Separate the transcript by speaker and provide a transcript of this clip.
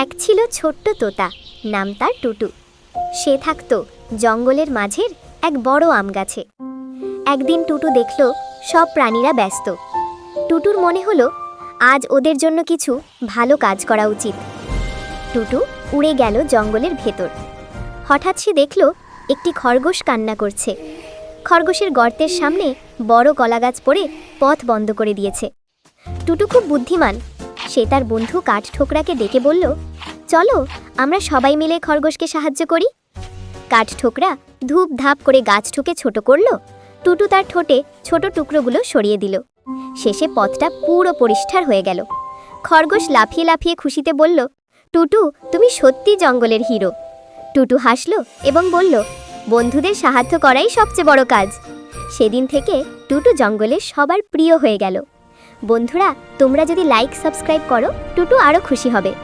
Speaker 1: এক ছিল ছোট্ট তোতা, নাম তার টুটু। সে থাকত জঙ্গলের মাঝের এক বড় আম গাছে। একদিন টুটু দেখল সব প্রাণীরা ব্যস্ত। টুটুর মনে হলো আজ ওদের জন্য কিছু ভালো কাজ করা উচিত। টুটু উড়ে গেল জঙ্গলের ভেতর। হঠাৎ সে দেখল একটি খরগোশ কান্না করছে। খরগোশের গর্তের সামনে বড় কলাগাছ পড়ে পথ বন্ধ করে দিয়েছে। টুটু খুব বুদ্ধিমান। সে তার বন্ধু কাঠঠোকরাকে ডেকে বলল, চলো আমরা সবাই মিলে খরগোশকে সাহায্য করি। কাঠঠোকরা ধূপ ধাপ করে গাছ ঠুকে ছোট করল। টুটু তার ঠোঁটে ছোট টুকরোগুলো সরিয়ে দিল। শেষে পথটা পুরো পরিষ্কার হয়ে গেল। খরগোশ লাফিয়ে লাফিয়ে খুশিতে বলল, টুটু তুমি সত্যি জঙ্গলের হিরো। টুটু হাসল এবং বলল, বন্ধুদের সাহায্য করাই সবচেয়ে বড় কাজ। সেদিন থেকে টুটু জঙ্গলের সবার প্রিয় হয়ে গেল। বন্ধুরা, তোমরা যদি লাইক সাবস্ক্রাইব করো, টুটু আরও খুশি হবে।